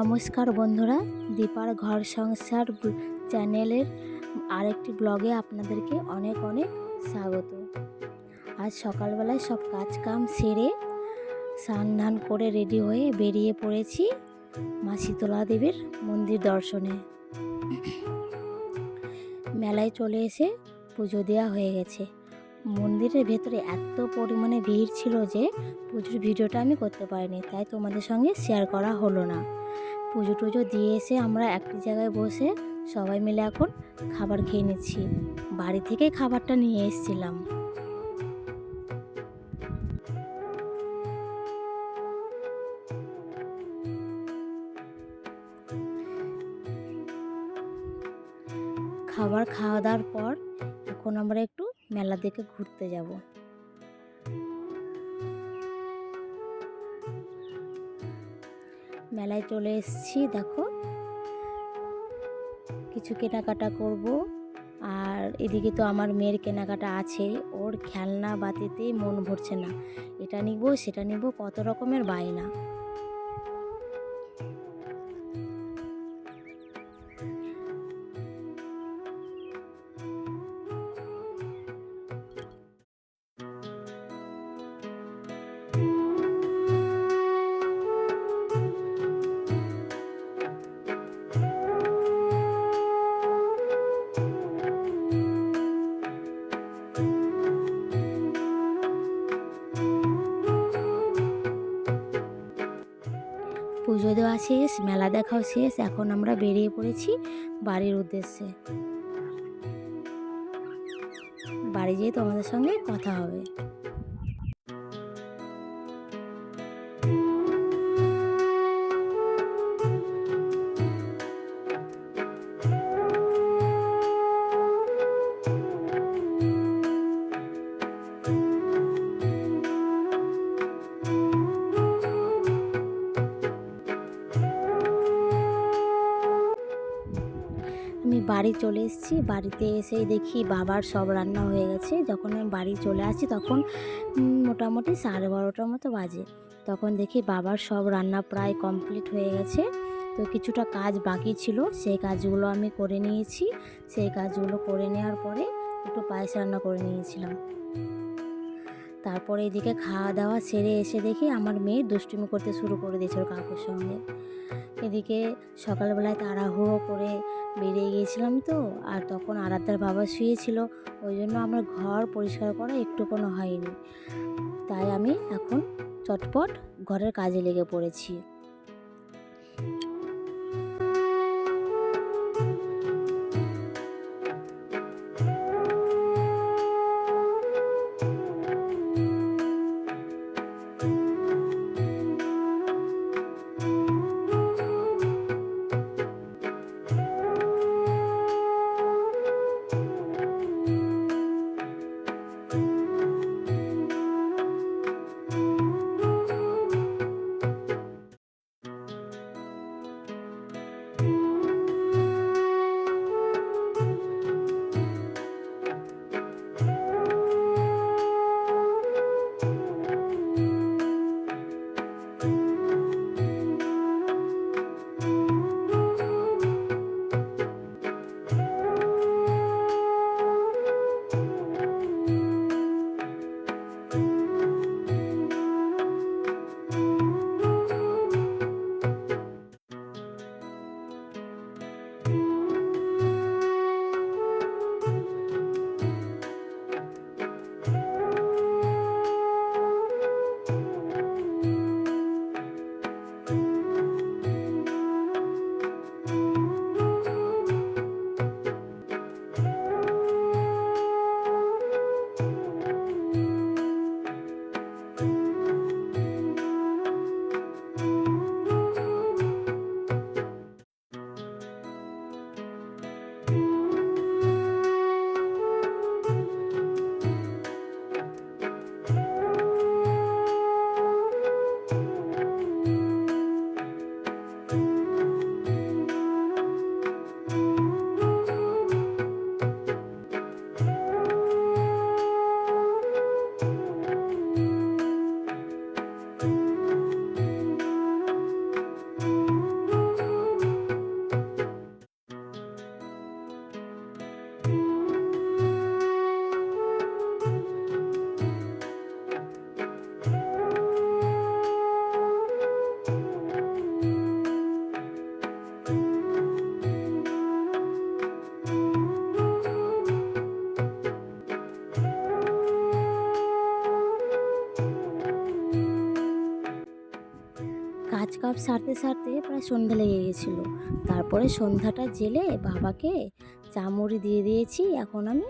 নমস্কার বন্ধুরা, দীপার ঘর সংসার চ্যানেলের আরেকটি ব্লগে আপনাদেরকে অনেক অনেক স্বাগত। আজ সকালবেলায় সব কাজ কাম সেরে স্নান ধান করে রেডি হয়ে বেরিয়ে পড়েছি মা শীতলা দেবীর মন্দির দর্শনে। মেলায় চলে এসে পুজো দেওয়া হয়ে গেছে। মন্দিরের ভেতরে এত পরিমাণে ভিড় ছিল যে পুজোর ভিডিওটা আমি করতে পারিনি, তাই তোমাদের সঙ্গে শেয়ার করা হলো না। পুজো টুজো দিয়ে এসে আমরা একটি জায়গায় বসে সবাই মিলে এখন খাবার খেয়ে নিচ্ছি। বাড়ি থেকে খাবারটা নিয়ে এসেছিলাম। খাবার খাওয়া দাওয়ার পর এখন আমরা একটু মেলা দেখে ঘুরতে যাব। মেলায় চলে এসেছি, দেখো কিছু কেনাকাটা করব। আর এদিকে তো আমার মেয়ের কেনাকাটা আছে, ওর খেলনা বাতিতেই মন ভরছে না, এটা নিব সেটা নিব, কত রকমের বায়না। পুজো দেওয়া শেষ, মেলা দেখাও শেষ, এখন আমরা বেরিয়ে পড়েছি বাড়ির উদ্দেশ্যে। বাড়ি যেয়ে তোমাদের সঙ্গে কথা হবে। আমি বাড়ি চলে এসেছি। বাড়িতে এসেই দেখি বাবার সব রান্না হয়ে গেছে। যখন আমি বাড়ি চলে আসি তখন মোটামুটি 12:30টার মতো বাজে। তখন দেখি বাবার সব রান্না প্রায় কমপ্লিট হয়ে গেছে। তো কিছুটা কাজ বাকি ছিল, সেই কাজগুলো আমি করে নিয়েছি। সেই কাজগুলো করে নেওয়ার পরে একটু পায়েস রান্না করে নিয়েছিলাম। তারপরে এদিকে খাওয়া দাওয়া সেরে এসে দেখি আমার মেয়ে দুষ্টুমি করতে শুরু করে দিয়েছে ওর কাকুর সঙ্গে। এদিকে সকালবেলায় তাড়াহুড়ো করে বেরিয়ে গিয়েছিলাম তো, আর তখন আরাধ্যার বাবা শুয়েছিল, ওই জন্য আমার ঘর পরিষ্কার করা একটু কোনো হয়নি। তাই আমি এখন চটপট ঘরের কাজে লেগে পড়েছি। মেকআপ সারতে সারতে প্রায় সন্ধ্যা লেগে গেছিলো। তারপরে সন্ধ্যাটা জেলে বাবাকে চা মুড়ি দিয়ে দিয়েছি। এখন আমি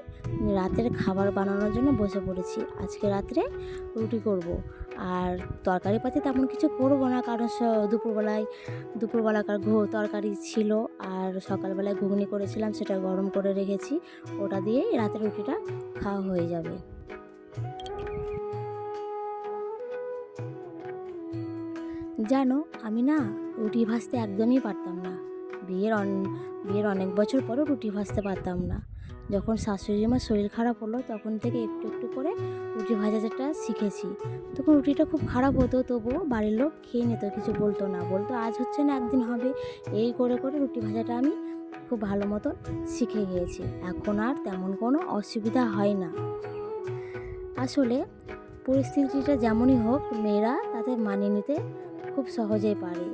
রাতের খাবার বানানোর জন্য বসে পড়েছি। আজকে রাত্রে রুটি করব। আর তরকারি পাতি তেমন কিছু করব না, কারণ দুপুরবেলাকার তরকারি ছিল, আর সকালবেলায় ঘুগনি করেছিলাম, সেটা গরম করে রেখেছি। ওটা দিয়েই রাতের রুটিটা খাওয়া হয়ে যাবে। জানো, আমি না রুটি ভাজতে একদমই পারতাম না। বিয়ের অনেক বছর পরও রুটি ভাজতে পারতাম না। যখন শাশুড়ি মার শরীর খারাপ হলো তখন থেকে একটু একটু করে রুটি ভাজাটা শিখেছি। তখন রুটিটা খুব খারাপ হতো, তবুও বাড়ির লোক খেয়ে নিত, কিছু বলতো না, বলতো আজ হচ্ছে না একদিন হবে। এই করে করে রুটি ভাজাটা আমি খুব ভালো মতো শিখে গিয়েছি। এখন আর তেমন কোনো অসুবিধা হয় না। আসলে পরিস্থিতিটা যেমনই হোক, মেয়েরা তাতে মানিয়ে নিতে খুব সহজেই পারে।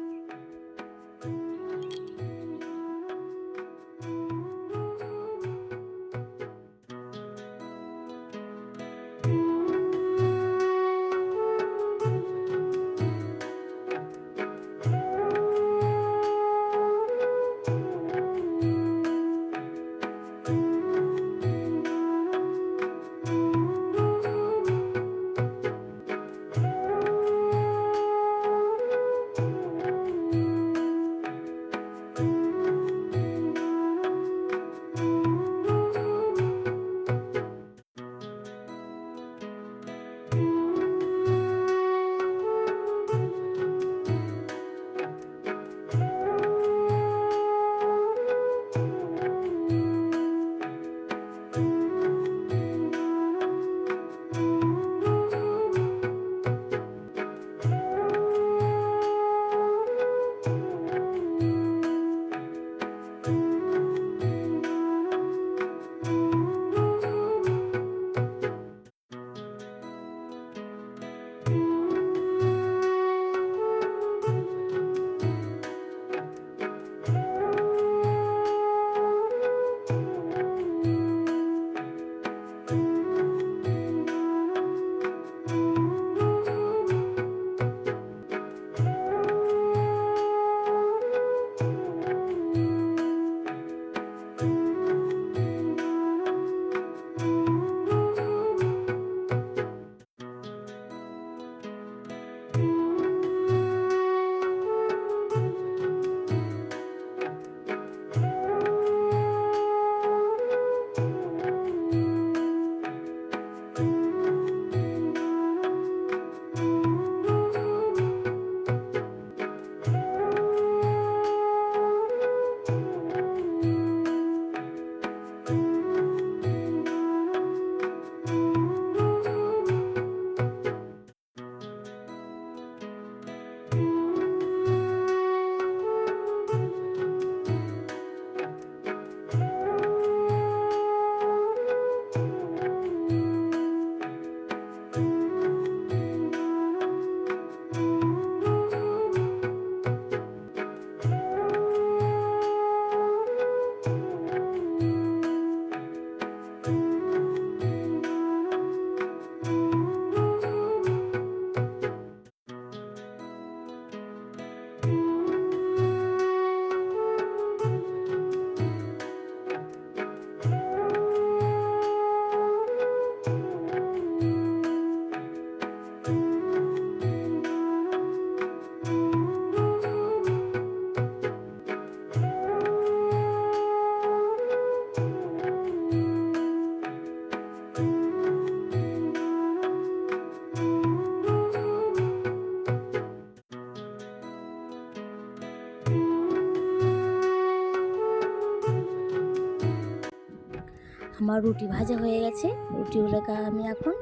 আমার রুটি ভাজা হয়ে গেছে। রুটিগুলোকে আমি এখন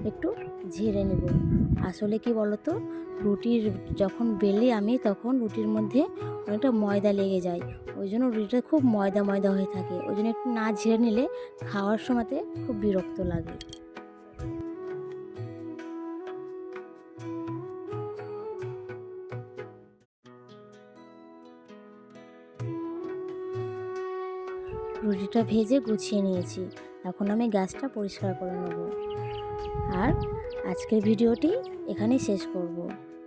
একটু ঝেড়ে নেব। আসলে কি বলতো, রুটির যখন বেলি আমি, তখন রুটির মধ্যে অনেকটা ময়দা লেগে যায়। ওই জন্য রুটিটা খুব ময়দা ময়দা হয়ে থাকে। ওই জন্য একটু না ঝেড়ে নিলে খাওয়ার সময়তে খুব বিরক্ত লাগে। রুটিটা ভেজে গুছিয়ে নিয়েছি। এখন আমি গ্যাসটা পরিষ্কার করে নেব। আর আজকের ভিডিওটি এখানেই শেষ করব।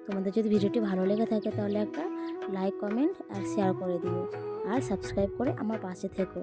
তোমাদের যদি ভিডিওটি ভালো লেগে থাকে তাহলে একটা লাইক, কমেন্ট আর শেয়ার করে দিও, আর সাবস্ক্রাইব করে আমার পাশে থেকো।